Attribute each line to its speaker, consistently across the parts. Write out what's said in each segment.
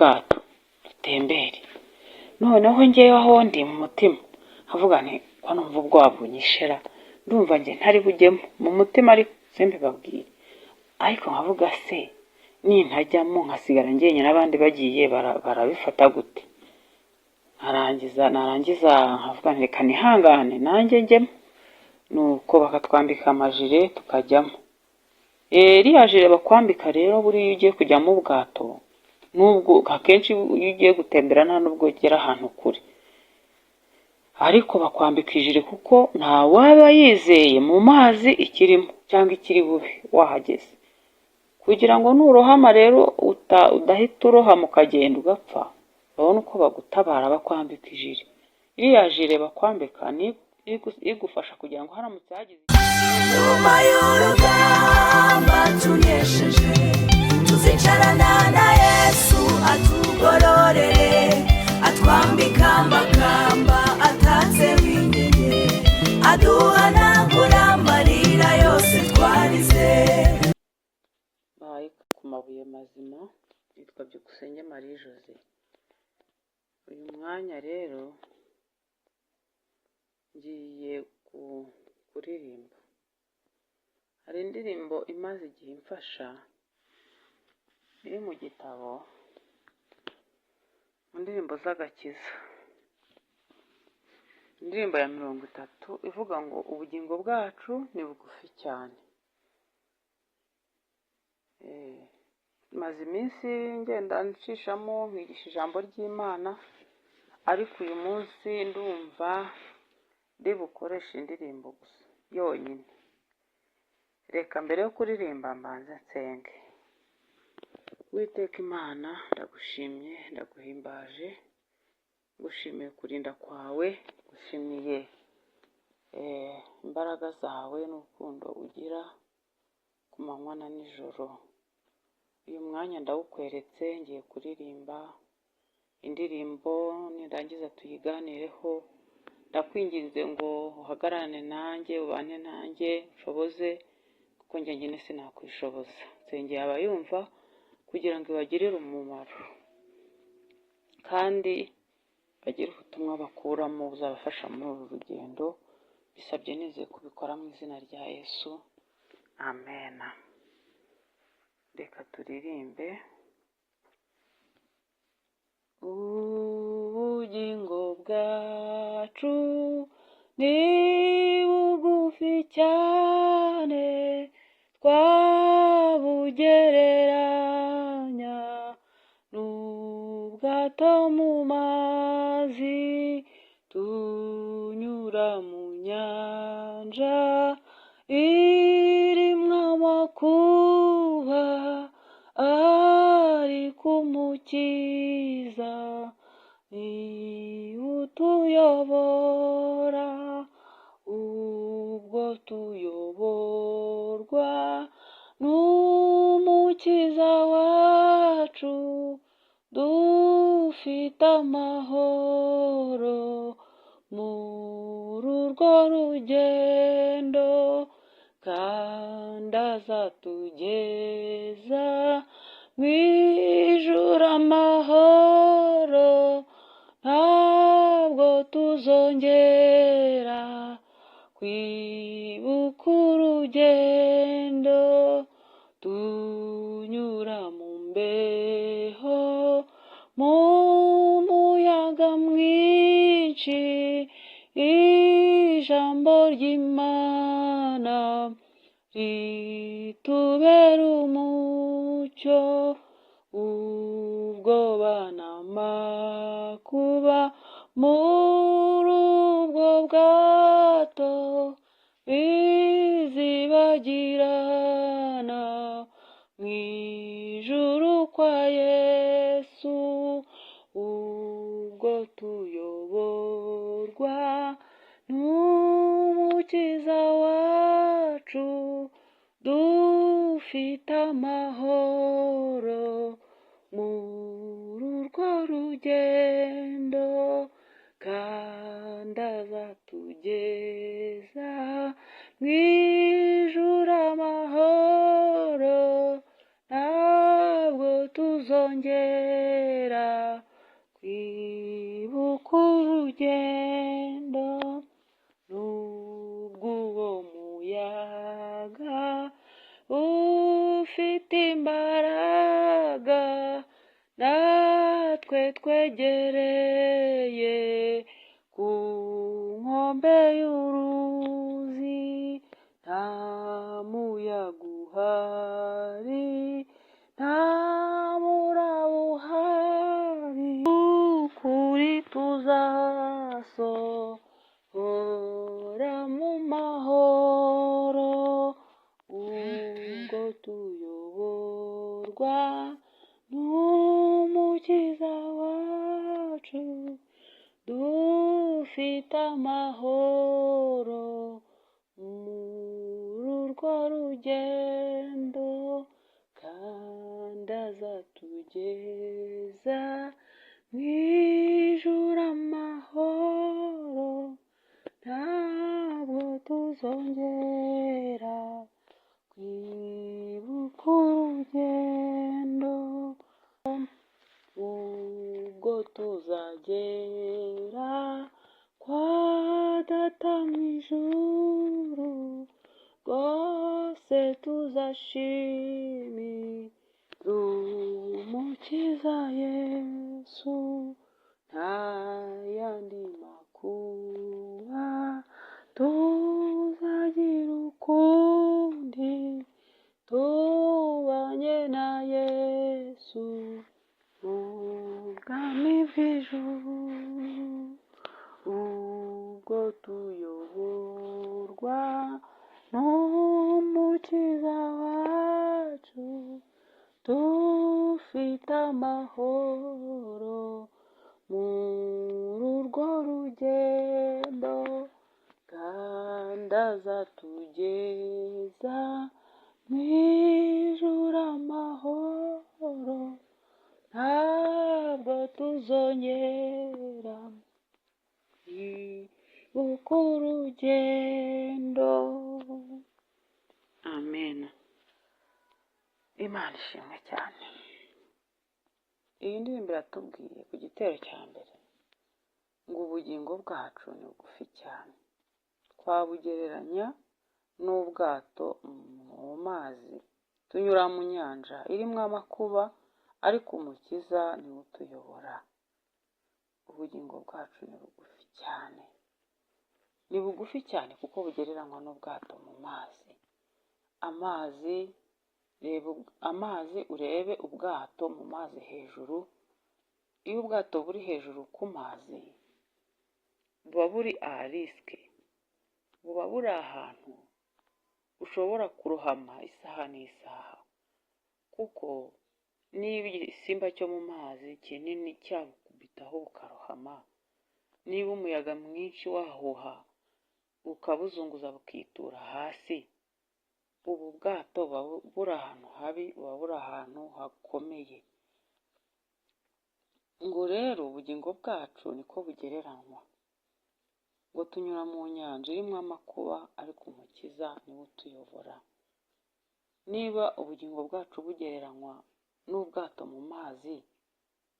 Speaker 1: bwato dutembere. Noneho ngewe aho ndi mu mutima havuga nti ko numva ubwoba bunyishera, ndumva nge ntari bujyemo mu mutima, ariko simbibabwire. Ariko nkavuga se nintajyamo nkasigara njyenyine n'abandi bagiye barabifata gute? narangiza nkavuga nti reka nihangane nanjye njyemo. Nuko bakatwambika amajire tukajyamo. Iriya jire bakwambika rero buriya iyo ugiye kujya mu bwato, nubwo akenshi iyo ugiye gutembera nta nubwo ugera ahantu kure, ariko bakwambika ijire kuko nta waba yizeye mu mazi ikirimo cyangwa ikiri bube wahageze, kugira ngo nurohama rero udahita urohama ukagenda ugapfa. Babona uko bagutabara bakwambika ijire. Iriya jire bakwambika ni igufasha kugira ngo haramutse hagize
Speaker 2: nyuma y'urugamba tunesheje, tuzicarana na Yesu atugororere, atwambika amakamba atatse w'inyenye, aduhanagura amarira yose twarize.
Speaker 1: ku mabuye mazima. Yitwa Byukusenge Marie Jose. Uyu mwanya rero ngiye kuririmba. Hari indirimbo imaze igihe imfasha iri mu gitabo, mu ndirimbo z'agakiza, indirimbo ya 30 ivuga ngo ubugingo bwacu ni bugufi cyane. Maze iminsi ngenda nshishamo nkigisha ijambo ry'Imana, ariko uyu munsi ndumva ndi bukoresha indirimbo gusa yonyine. Reka mbere yo kuririmba mbanze nsenge. Uwiteka Imana, ndagushimye, ndaguhimbaje, ngushimiye kurinda kwawe, ngushimiye imbaraga zawe n'urukundo ugira ku manywa na nijoro. Uyu mwanya ndawukweretse, ngiye kuririmba indirimbo, nirangiza tuyiganireho. Ndakwinginze ngo uhagararane nanjye, ubane nanjye, ushoboze, kuko njye nyine sinakwishoboza. Nsengeye abayumva kugira ngo ibagirire umumaro, kandi bagire ubutumwa bakuramo buzabafasha muri uru rugendo. Bisabye nizeye kubikora mu izina rya Yesu, amen. Reka turirimbe. Ubugingo bwacu ni bugufi cyane, twabugereranya n'ubwato mu mazi, tunyura mu nyanja irimo amakuba, ariko Umukiza ni utuyobora. Ubwo tuyoborwa n'Umukiza wacu, dufite amahoro muri urwo rugendo, kandi azatugeza mu ijuru amahoro. Ntabwo tuzongera kwibuka urugendo, tunyura mu mbeho, mu muyaga mwinshi. Ijambo ry'Imana ritubera umucyo, ubwoba n'amakuba muri ubwo bwato bizibagirana mu ijuru kwa Yesu. Ubwo tuyoborwa n'Umukiza wacu, dufite amahoro muri urwo rugendo, kandi azatugeza mu ijuru amahoro. Ntabwo tuzongera twe twegereye ku nkombe y'uruzi, nta muyaga uhari, nta muraba uhari, ukuri tuzasohora mu mahoro, ubwo tuyoborwa n'umukiza wacu, dufite amahoro muri urwo rugendo, kandi azatugeza mu ijuru amahoro, ntabwo tuzongera kwibuka urugendo, ubwo tuzagera kwa data mu ijuru, rwose tuzashimira umukiza Yesu, nta yandi makuba tuzagira ukundi, tubanye na Yesu mu bwami bw'ijuru, ubwo tuyoborwa n'umukiza wacu, dufite amahoro muri urwo rugendo, kandi azatugeza mu ijuru amahoro, ntabwo tuzongera kwibuka urugendo. Amen. Imana ishimwe cyane. Iyi ndirimbo iratubwiye ku gitero cya mbere ngo ubugingo bwacu ni bugufi cyane, twabugereranya n'ubwato mu mazi, tunyura mu nyanja irimo amakuba, ariko umukiza niwe utuyobora. Ubugingo bwacu ni bugufi cyane, ni bugufi cyane kuko bugereranywa n'ubwato mu mazi. Amazi urebe ubwato mu mazi hejuru, iyo ubwato buri hejuru ku mazi buba buri risike, buba buri ahantu ushobora kurohama isaha n'isaha, kuko niba igisimba cyo mu mazi kinini cyagukubitaho ukarohama, niba umuyaga mwinshi wahuha ukabuzunguza bukitura hasi, ubu bwato buba buri ahantu habi, buba buri ahantu hakomeye. Ngo rero ubugingo bwacu niko bugereranywa, ngo tunyura mu nyanja irimo amakuba, ariko umukiza niwe utuyobora. Niba ubugingo bwacu bugereranywa n'ubwato mu mazi,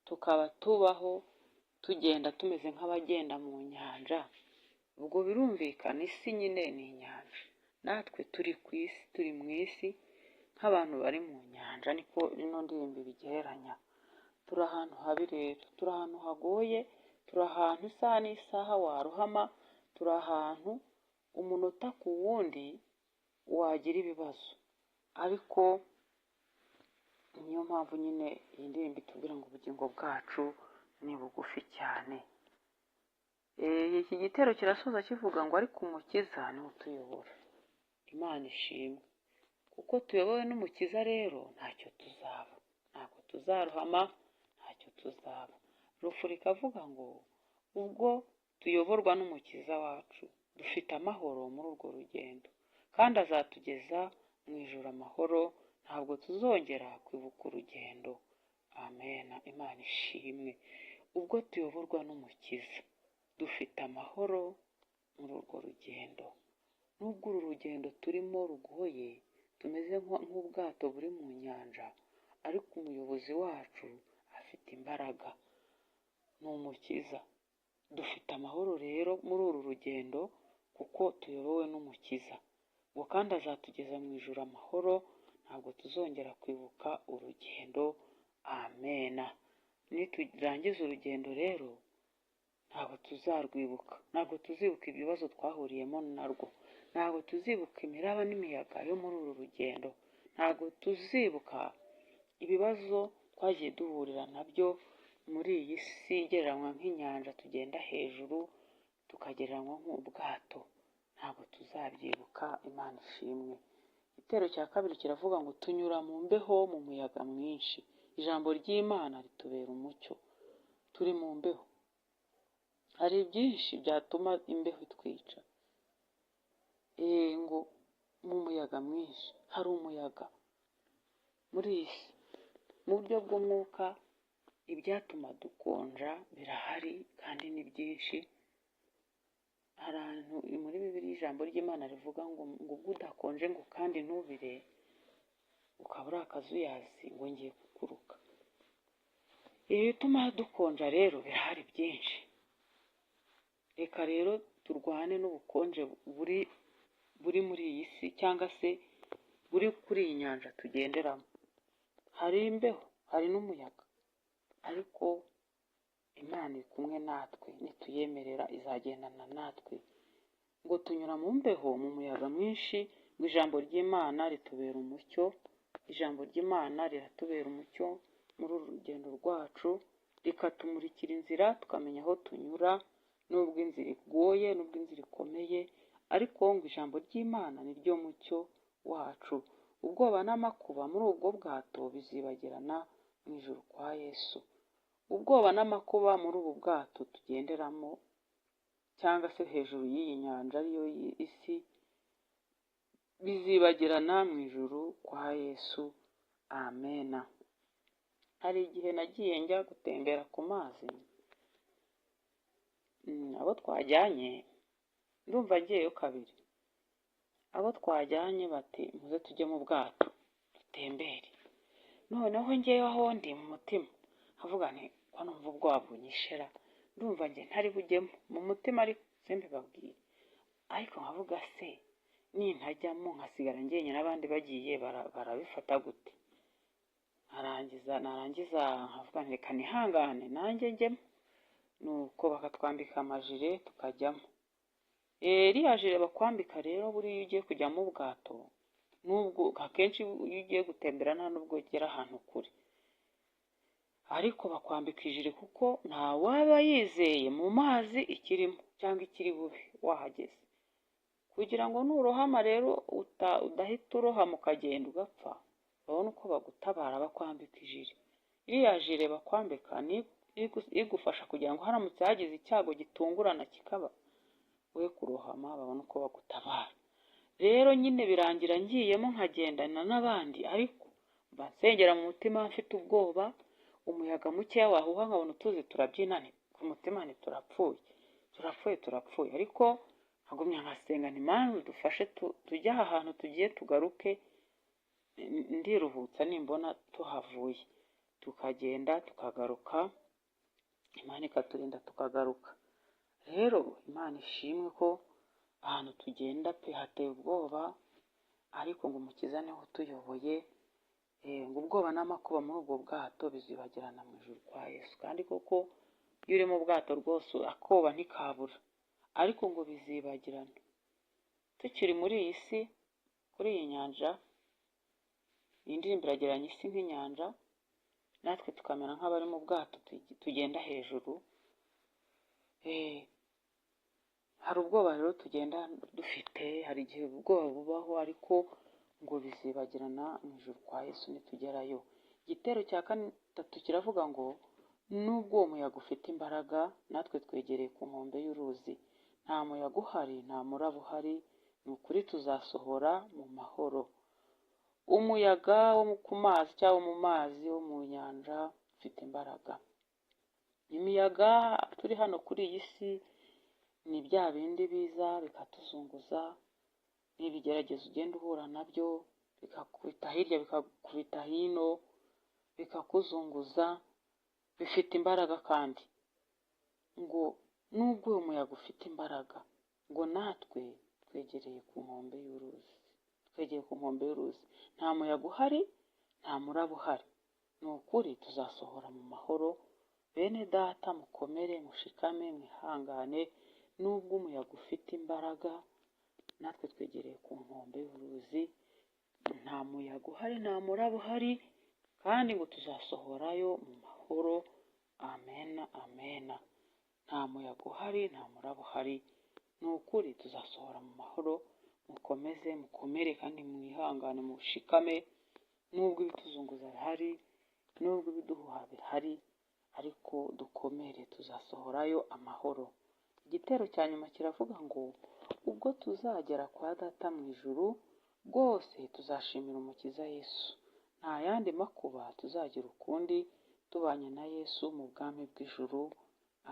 Speaker 1: tukaba tubaho tugenda tumeze nk'abagenda mu nyanja, ubwo birumvikana isi nyine ni inyanja, natwe turi ku isi, turi mu isi nk'abantu bari mu nyanja, niko ino ndirimbo ibigereranya. Turi ahantu habi rero, turi ahantu hagoye, turi ahantu isaha n'isaha warohama, turi ahantu umunota ku wundi wagira ibibazo, ariko niyo mpamvu nyine iyi ndirimbo itubwira ngo ubugingo bwacu ni bugufi cyane. Iki gitero kirasoza kivuga ngo ariko umukiza niwe utuyobora. Imana ishimwe, kuko tuyobowe n'umukiza rero ntacyo tuzaba, ntabwo tuzarohama, ntacyo tuzaba. Rufuri ikavuga ngo ubwo tuyoborwa n'umukiza wacu, dufite amahoro muri urwo rugendo, kandi azatugeza mu ijuru amahoro, ntabwo tuzongera kwibuka urugendo. Amen. Imana ishimwe. Ubwo tuyoborwa n'umukiza, dufite amahoro muri urwo rugendo. Nubwo uru rugendo turimo rugoye, tumeze nk'ubwato buri mu nyanja, ariko umuyobozi wacu afite imbaraga, ni umukiza. Dufite amahoro rero muri uru rugendo, kuko tuyobowe n'umukiza, ngo kandi azatugeza mu ijuru amahoro, ntabwo tuzongera kwibuka urugendo. Amen. niturangiza urugendo rero ntabwo tuzarwibuka, ntabwo tuzibuka ibibazo twahuriyemo narwo, ntabwo tuzibuka imiraba n'imiyaga yo muri uru rugendo, ntabwo tuzibuka ibibazo twagiye duhurira nabyo muri iyi si igereranywa nk'inyanja tugenda hejuru, tukagereranywa nk'ubwato, ntabwo tuzabyibuka. Imana ishimwe. Igitero cya kabiri kiravuga ngo tunyura mu mbeho mu muyaga mwinshi. Ijambo ry'Imana ritubera umucyo. Turi mu mbeho, hari byinshi byatuma imbeho itwica. Ngo mu muyaga mwinshi, hari umuyaga muri iyi si. Mu buryo bw'umwuka ibyatuma dukonja birahari kandi ni byinshi. Hari ahantu muri Bibiliya ijambo ry'Imana rivuga ngo ubwo udakonje ngo kandi ntubire, ukaba uri akazuyazi ngo ngiye kukuruka. Ibi bituma dukonja rero birahari byinshi. Reka rero turwane n'ubukonje buri muri iyi si cyangwa se buri kuri iyi nyanja tugenderamo. Hari imbeho, hari n'umuyaga, ariko Imana iri kumwe natwe, nituyemerera izagendana natwe. Ngo tunyura mu mbeho mu muyaga mwinshi, ngo ijambo ry'Imana ritubera umucyo. Ijambo ry'Imana riratubera umucyo muri uru rugendo rwacu, rikatumurikira inzira tukamenya aho tunyura, nubwo inzira igoye, nubwo inzira ikomeye, ariko ngo ijambo ry'Imana ni ryo mucyo wacu. Ubwoba n'amakuba muri ubwo bwato bizibagirana mu ijuru kwa Yesu. Ubwoba n'amakuba muri ubu bwato tugenderamo cyangwa se hejuru y'iyi nyanja ariyo isi bizibagirana mu ijuru kwa Yesu. Amena. Hari igihe nagiye njya gutembera ku mazi, abo twajyanye, ndumva ngiyeyo kabiri, abo twajyanye bati muze tujye mu bwato dutembere. Noneho ngewe aho ndi mu mutima havuga nti ko numva ubwoba bunyishera, ndumva nge ntari bujyemo mu mutima, ariko simbibabwire. Ariko nkavuga se nintajyamo nkasigara njyenyine n'abandi bagiye barabifata gute? narangiza nkavuga nti reka nihangane nanjye njyemo. Nuko bakatwambika amajire tukajyamo. Iriya jire bakwambika rero buriya iyo ugiye kujya mu bwato, nubwo akenshi iyo ugiye gutembera nta nubwo ugera ahantu kure, ariko bakwambika ijire kuko nta waba yizeye mu mazi ikirimo cyangwa ikiri bube wahageze, kugira ngo nurohama rero udahita urohama ukagenda ugapfa, babone uko bagutabara bakwambika ijire. Iriya jire bakwambika ni igufasha kugira ngo haramutse hagize icyago gitungurana kikaba, we kurohama babone uko bagutabara. Rero nyine birangira ngiyemo nkagendana n'abandi, ariko mba nsengera mu mutima mfite ubwoba, umuyaga mukeya wahuha nkabona utuzi turabyinana ku mutima, nti turapfuye, ariko nkagumya nkasenga nti Mana dufashe tujye aha hantu tugiye tugaruke, ndiruhutsa nimbona tuhavuye. Tukagenda tukagaruka, Imana ikaturinda tukagaruka. Rero Imana ishimwe ko ahantu tugenda pe hateye ubwoba, ariko ngo umukiza niho utuyoboye. Ngo ubwoba n'amakuba muri ubwo bwato bizibagirana mu ijuru kwa Yesu. Kandi koko iyo uri mu bwato rwose akoba ntikabura, ariko ngo bizibagirana. Tukiri muri iyi si, kuri iyi nyanja, iyi ndirimbo iragereranya isi nk'inyanja, natwe tukamera nk'abari mu bwato tugenda hejuru. Hari ubwoba rero tugenda dufite, hari igihe ubwoba bubaho, ariko ngo bizibagirana mu ijuru kwa Yesu nitugerayo. Igitero cya gatatu kiravuga ngo nubwo uwo muyaga ufite imbaraga, natwe twegereye ku nkombe y'uruzi. Nta muyaga uhari, nta muraba uhari, ni ukuri tuzasohora mu mahoro. Umuyaga wo ku mazi cyangwa mu mazi wo mu nyanja ufite imbaraga. Imiyaga turi hano kuri iyi si ni bya bindi biza bikatuzunguza, n'ibigeragezo ugenda uhura nabyo, bikakubita hirya bikakubita hino, bikakuzunguza, bifite imbaraga. Kandi ngo nubwo uwo muyaga ufite imbaraga, ngo natwe twegereye ku nkombe y'uruzi. Nta muyaga uhari, nta muraba uhari, ni ukuri tuzasohora mu mahoro bene data mukomere mushikame mwihangane, nubwo umuyaga ufite imbaraga, natwe twegereye ku nkombe y'uruzi, nta muyaga uhari, nta muraba uhari, kandi ngo tuzasohorayo mu mahoro. Amena, amena. Nta muyaga uhari, nta muraba uhari, ni ukuri tuzasohora mu mahoro. Mukomeze mukomere kandi mwihangane mushikame, nubwo ibituzunguza bihari, nubwo ibiduhuha bihari, ariko dukomere tuzasohorayo amahoro. Igitero cya nyuma kiravuga ngo ubwo tuzagera kwa data mu ijuru, rwose tuzashimira umukiza Yesu. Nta yandi makuba tuzagira ukundi tubanye na Yesu mu bwami bw'ijuru.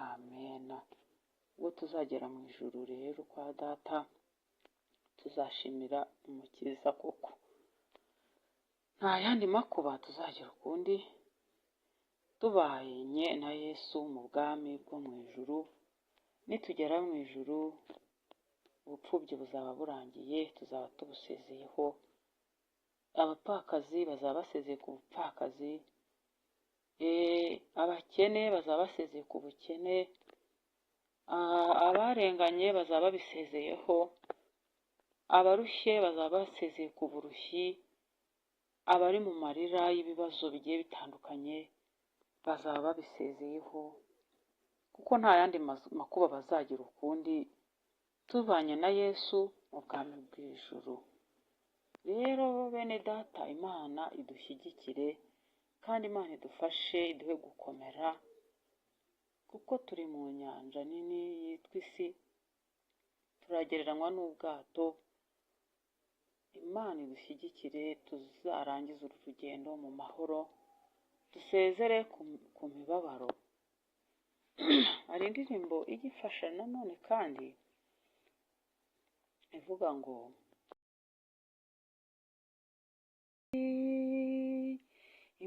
Speaker 1: Amena. Ubwo tuzagera mu ijuru rero kwa data, tuzashimira umukiza koko. Nta yandi makuba tuzagira ukundi tubanye na Yesu mu bwami bwo mu ijuru. Nitugera mu ijuru, ubupfubyi buzaba burangiye, tuzaba tubusezeyeho. Abapfakazi bazaba basezeye ku bupfakazi, abakene bazaba basezeye ku bukene, abarenganye bazaba babisezeyeho, abarushye bazaba basezeye ku burushyi, abari mu marira y'ibibazo bigiye bitandukanye bazaba babisezeyeho, kuko nta yandi makuba bazagira ukundi tubanye na Yesu mu bwami bw'ijuru. Rero bene data, Imana idushyigikire kandi Imana idufashe, iduhe gukomera, kuko turi mu nyanja nini yitwa isi, turagereranywa n'ubwato. Imana idushyigikire tuzarangize uru rugendo mu mahoro, dusezere ku mibabaro. Hari indirimbo igifasha nanone kandi ivuga ngo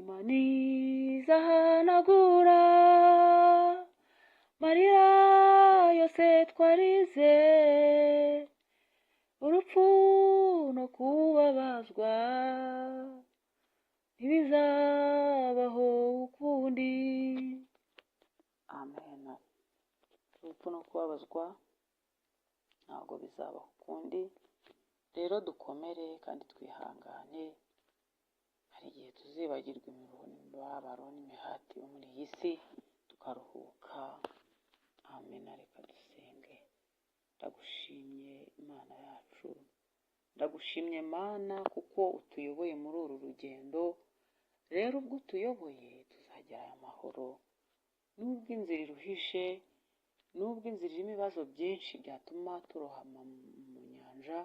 Speaker 1: Imana izahanagura marira yose twarize, urupfu no kubabazwa ntibizabaho ukundi. Amen. Urupfu no kubabazwa ntabwo bizabaho ukundi. Rero dukomere kandi twihangane. Hari igihe tuzibagirwa imiruho n'imibabaro n'imihati yo muri iyi si, tukaruhuka. Amen. Reka dusenge. Ndagushimye Imana yacu, ndagushimye Mana, kuko utuyoboye muri uru rugendo. Rero ubwo utuyoboye tuzagera aya mahoro, nubwo inzira iruhije, nubwo inzira irimo ibibazo byinshi byatuma turohama mu nyanja,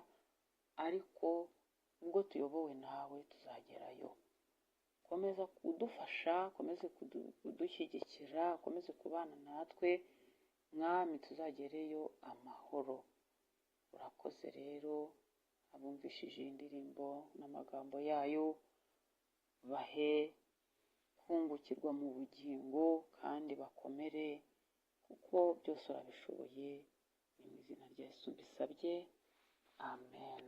Speaker 1: ariko ubwo tuyobowe nawe tuzagerayo. Komeza kudufasha, komeze kudushyigikira, komeze kubana natwe, Mwami, tuzagereyo amahoro. Urakoze rero, abumvishije iyi ndirimbo n'amagambo yayo, bahe kungukirwa mu bugingo kandi bakomere, kuko byose urabishoboye. Ni mu izina rya Yesu mbisabye. Amen.